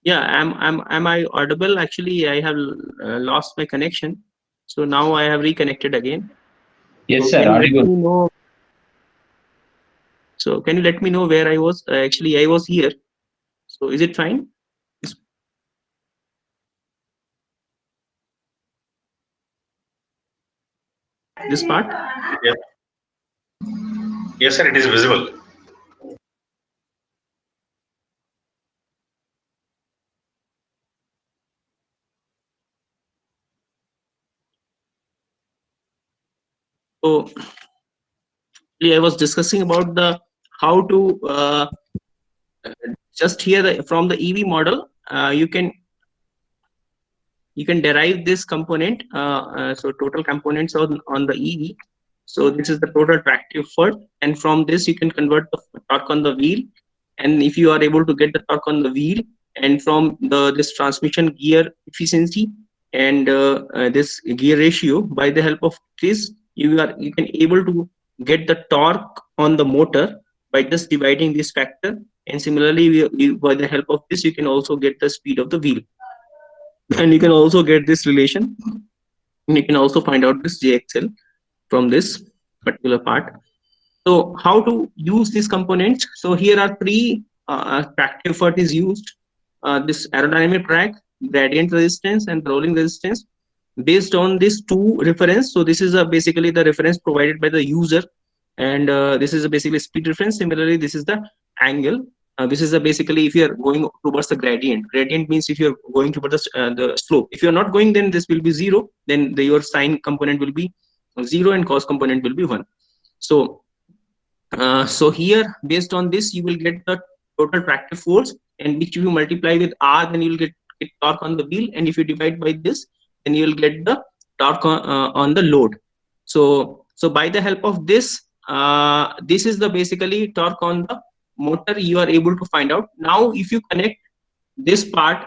Yeah, am I audible? Actually, I have lost my connection, so now I have reconnected again. Yes, So sir. can you let Audible. me know? So can you let me know where I was? Actually, I was here. So is it fine? This, this part? Yes, yes, sir. It is visible. So I was discussing about the how to just here from the EV model. You can derive this component, so total components on the EV. So this is the total tractive force, and from this you can convert the torque on the wheel. And if you are able to get the torque on the wheel, and from the this transmission gear efficiency and this gear ratio, by the help of this you can able to get the torque on the motor by just dividing this factor. And similarly, by the help of this you can also get the speed of the wheel, and you can also get this relation, and you can also find out this JXL from this particular part. So how to use these components? So here are three tractive effort is used. This aerodynamic drag, gradient resistance, and rolling resistance. Based on these two reference, so this is basically the reference provided by the user, and this is basically speed reference. Similarly, this is the angle. This is basically if you are going towards the gradient. Gradient means if you are going towards the slope. If you are not going, then this will be zero. Then your sine component will be zero and cos component will be one. So so here, based on this, you will get the total tractive force, and which you multiply with R, then you will get torque on the wheel, and if you divide by this, then you will get the torque on the load. So by the help of this, this is the basically torque on the motor you are able to find out. Now, if you connect this part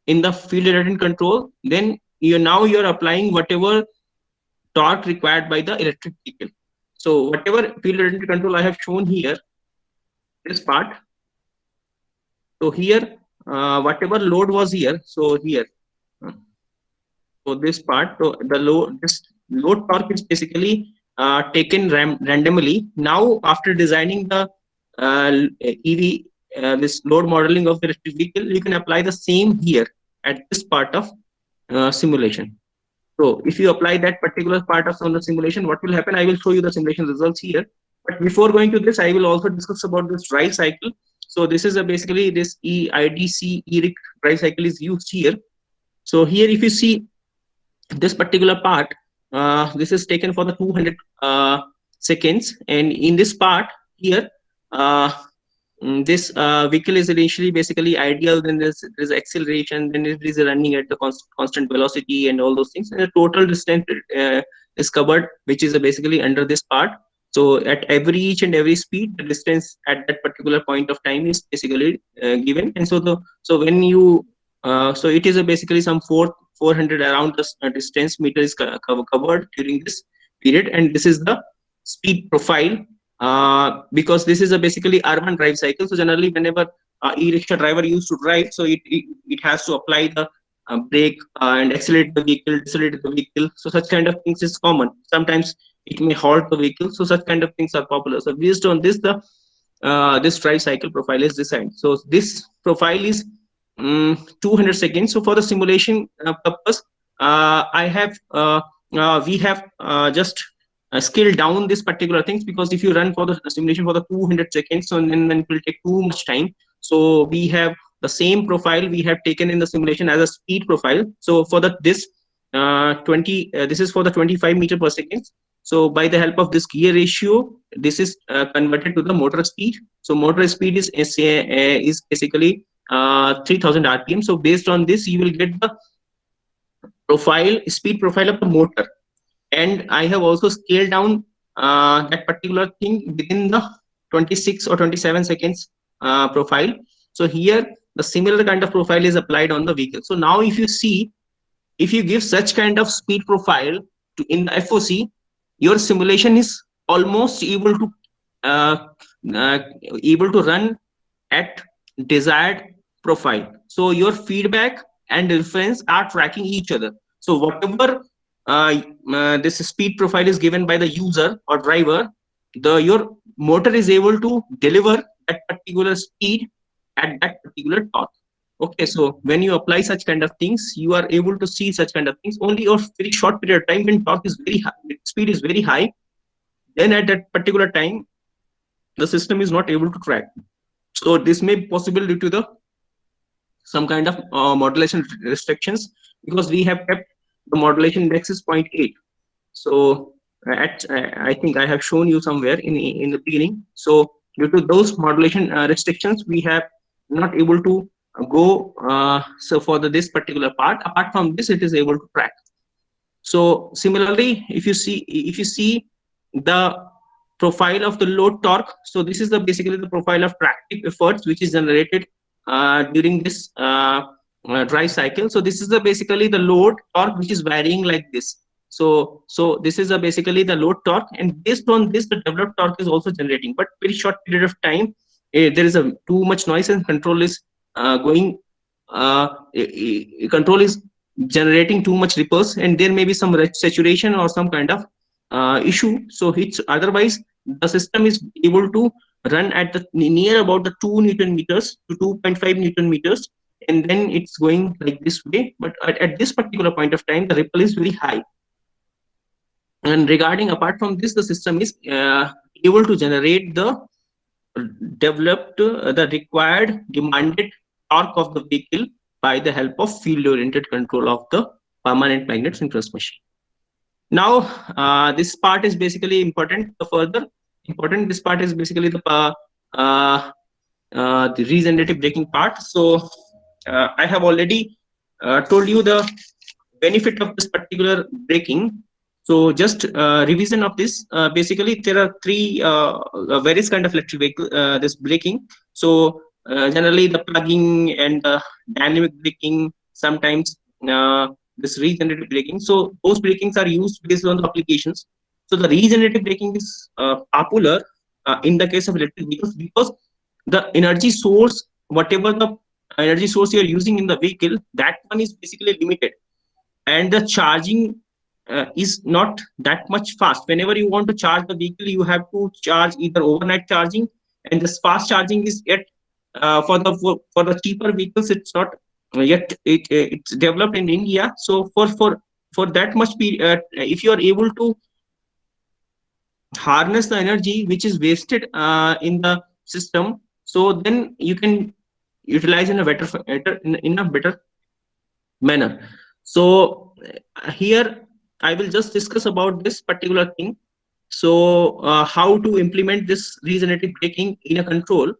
in the field adaptation control, then you are applying whatever torque required by the electric vehicle. So whatever field adaptation control I have shown here, this part. So here, whatever load was here, so here, uh, so this part, so the load, this load torque is basically taken randomly. Now, after designing the EV, this load modeling of the electric vehicle, you can apply the same here at this part of simulation. So if you apply that particular part of the simulation, what will happen? I will show you the simulation results here. But before going to this, I will also discuss about this drive cycle. So this is basically this EIDC ERIC drive cycle is used here. So here, if you see this particular part, this is taken for the 200 seconds, and in this part here, uh, this vehicle is initially basically ideal, then there's acceleration, then it is running at the constant velocity and all those things, and the total distance is covered, which is basically under this part. So at each and every speed, the distance at that particular point of time is basically given. And so when you so it is basically some 400 around the distance meter is covered during this period, and this is the speed profile, because this is a basically urban drive cycle. So generally, whenever e-rickshaw driver used to drive, so it has to apply the brake and accelerate the vehicle, decelerate the vehicle. So such kind of things is common. Sometimes it may halt the vehicle. So such kind of things are popular. So based on this, the this drive cycle profile is designed. So this profile is 200 seconds. So for the simulation purpose, we have just scale down this particular things, because if you run for the simulation for the 200 seconds, so then it will take too much time. So we have the same profile we have taken in the simulation as a speed profile. So for this 20 this is for the 25 meter per second. So by the help of this gear ratio, this is converted to the motor speed. So motor speed is basically 3000 rpm. So based on this, you will get the speed profile of the motor. And I have also scaled down that particular thing within the 26 or 27 seconds profile. So here the similar kind of profile is applied on the vehicle. So now if you see, if you give such kind of speed profile to in the FOC, your simulation is almost uh, uh, able to run at desired profile. So your feedback and reference are tracking each other. So whatever this speed profile is given by the user or driver, your motor is able to deliver that particular speed at that particular torque. Okay, so when you apply such kind of things, you are able to see such kind of things only a very short period of time when torque is very high, speed is very high. Then at that particular time, the system is not able to track. So this may be possible due to the some kind of modulation restrictions, because we have kept the modulation index is 0.8. So I think I have shown you somewhere in the beginning. So due to those modulation restrictions, we have not able to go so for this particular part. Apart from this, it is able to track. So similarly, if you see the profile of the load torque, so this is the basically the profile of tractive efforts which is generated during this drive cycle. So this is the basically the load torque which is varying like this. So this is basically the load torque, and based on this the developed torque is also generating, but very short period of time there is a too much noise and control is going control is generating too much ripples, and there may be some saturation or some kind of issue. So it's otherwise the system is able to run at the near about the 2 Newton meters to 2.5 Newton meters, and then it's going like this way. But at this particular point of time, the ripple is very high. And regarding apart from this, the system is able to generate the developed the required demanded torque of the vehicle by the help of field oriented control of the permanent magnet synchronous machine. Now this part is basically important. The further important this part is basically the regenerative braking part. So I have already told you the benefit of this particular braking. So just revision of this. Basically, there are three various kind of electric vehicle this braking. So generally the plugging and dynamic braking, sometimes this regenerative braking. So those brakings are used based on the applications. So the regenerative braking is popular in the case of electric vehicles because the energy source, whatever the energy source you are using in the vehicle, that one is basically limited, and the charging is not that much fast. Whenever you want to charge the vehicle, you have to charge either overnight charging, and this fast charging is yet for the cheaper vehicles, it's not yet it's developed in India. So for that much period, if you are able to harness the energy which is wasted in the system, so then you can utilize in a better manner. So here I will just discuss about this particular thing. So how to implement this regenerative braking in a control.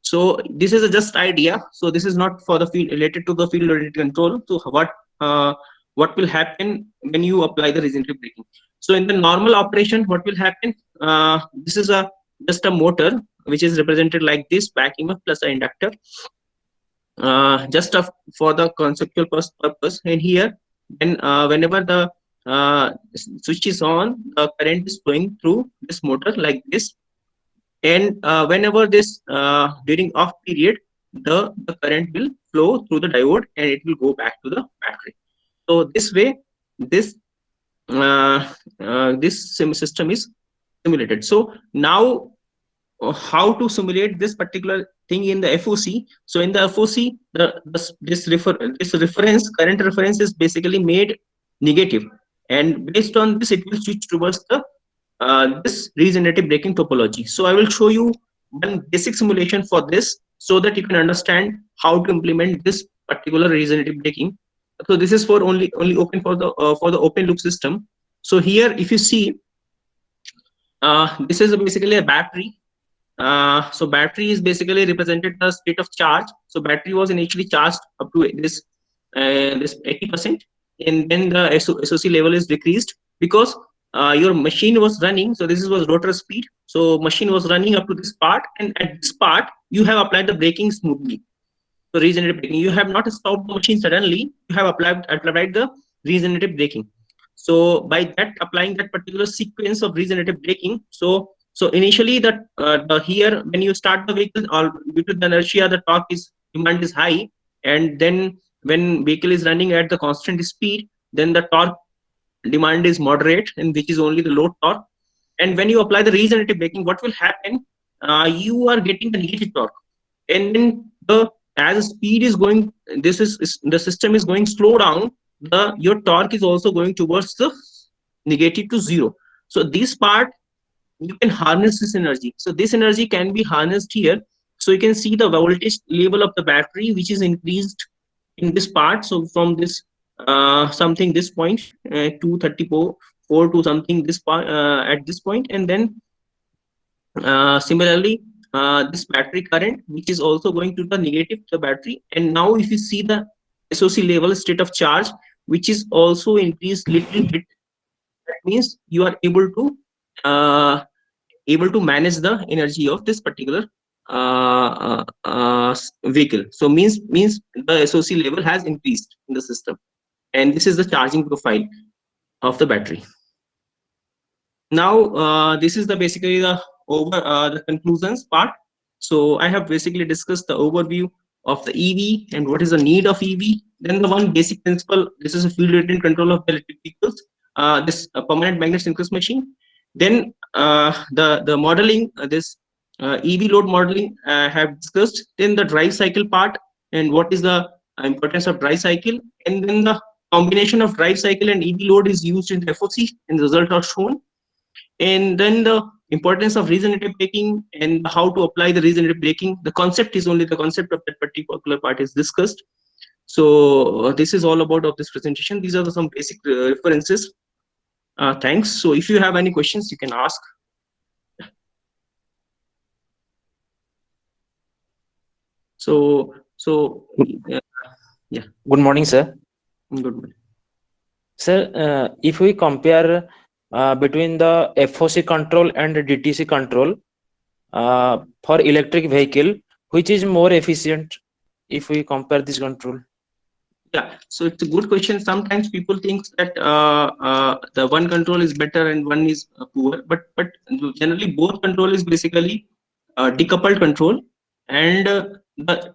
So this is a just idea. So this is not for the field related to the field oriented control. So what will happen when you apply the regenerative braking? So in the normal operation, what will happen? This is just a motor which is represented like this, back EMF plus an inductor, just for the conceptual purpose. And here, then whenever the switch is on, the current is flowing through this motor like this, and whenever this during off period, the current will flow through the diode and it will go back to the battery. So this way, this system is simulated. So now how to simulate this particular thing in the FOC? So in the FOC, this reference, current reference is basically made negative, and based on this, it will switch towards the this regenerative braking topology. So I will show you one basic simulation for this, so that you can understand how to implement this particular regenerative braking. So this is for only open for the open loop system. So here, if you see, this is basically a battery. So battery is basically represented the state of charge. So battery was initially charged up to this 80%, and then the SOC level is decreased because your machine was running. So this was rotor speed. So machine was running up to this part, and at this part you have applied the braking smoothly. So regenerative braking, you have not stopped the machine suddenly. You have applied the regenerative braking. So by that applying that particular sequence of regenerative braking, so initially the here when you start the vehicle, or due to the inertia, the torque is demand is high, and then when vehicle is running at the constant speed, then the torque demand is moderate, and which is only the low torque. And when you apply the regenerative braking, what will happen? You are getting the negative torque, and then as the speed is going, is the system is going slow down. Your torque is also going towards the negative to zero. So this part you can harness this energy. So this energy can be harnessed here. So you can see the voltage level of the battery, which is increased in this part. So from this something this point 234 4 to something this part at this point, and then similarly this battery current, which is also going to the negative the battery. And now if you see the SOC level, state of charge, which is also increased little bit, that means you are able to manage the energy of this particular vehicle. So means the SOC level has increased in the system, and this is the charging profile of the battery. Now this is the basically the the conclusions part. So I have basically discussed the overview of the EV and what is the need of EV. Then the one basic principle, this is a field rated control of the electric vehicles, this permanent magnet synchronous machine. Then the modeling, this EV load modeling have discussed. Then the drive cycle part, and what is the importance of drive cycle, and then the combination of drive cycle and EV load is used in the FOC, and the result are shown. And then the importance of regenerative braking and how to apply the regenerative braking. The concept is only the concept of that particular part is discussed. So this is all about of this presentation. These are some basic references. Thanks. So if you have any questions, you can ask. So yeah. Good morning, sir. Good morning. Sir, if we compare between the FOC control and DTC control for electric vehicle, which is more efficient if we compare this control? Yeah, so it's a good question. Sometimes people think that the one control is better and one is poor, but generally both control is basically decoupled control, and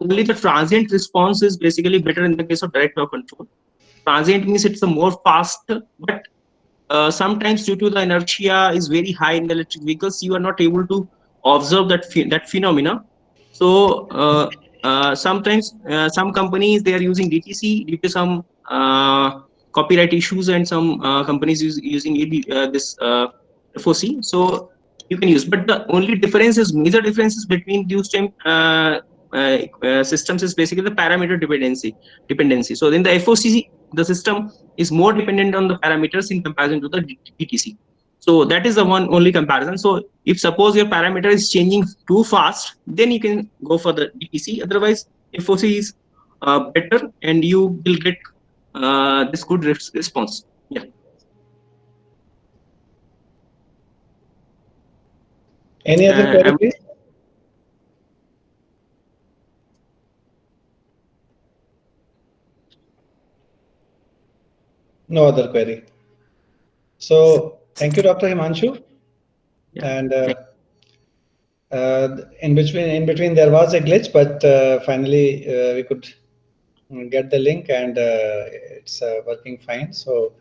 only the transient response is basically better in the case of direct torque control. Transient means it's a more fast, but sometimes due to the inertia is very high in the electric vehicles, you are not able to observe that phenomena. So sometimes some companies they are using DTC due to some copyright issues, and some companies using this FOC. So you can use, but the only difference is major differences between these systems is basically the parameter dependency. So in the FOC, the system is more dependent on the parameters in comparison to the DTC. So that is the one only comparison. So if suppose your parameter is changing too fast, then you can go for the DTC. Otherwise, FOC is better, and you will get this good response. Yeah. Any other query, please? No other query. So thank you, Dr. Himanshu. Yeah. And in between there was a glitch, but finally we could get the link, and it's working fine. So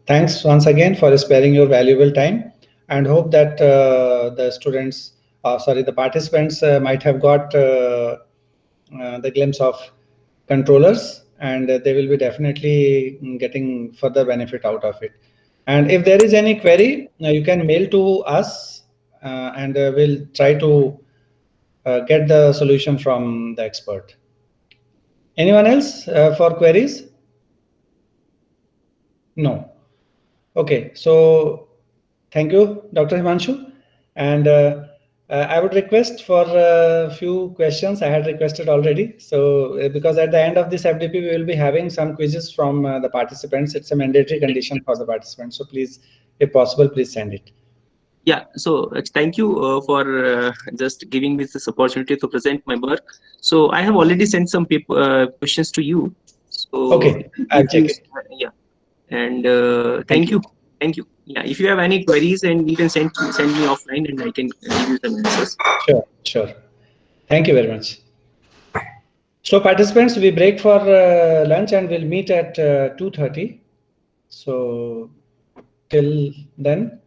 thanks once again for sparing your valuable time, and hope that the students, the participants might have got the glimpse of controllers, and they will be definitely getting further benefit out of it. And if there is any query, you can mail to us, and we'll try to get the solution from the expert. Anyone else for queries? No. Okay, so thank you, Dr. Himanshu. And I would request for a few questions. I had requested already. So because at the end of this FDP, we will be having some quizzes from the participants. It's a mandatory condition for the participants. So please, If possible, please send it. Yeah, so thank you for just giving me this opportunity to present my work. So I have already sent some questions to you. So Okay, I'll if you, check it. yeah, and Thank thank you. you, thank you. Yeah, if you have any queries, and you can send me offline, and I can give you some answers. Sure, sure. Thank you very much. So participants, we break for lunch and we'll meet at 2:30. So till then,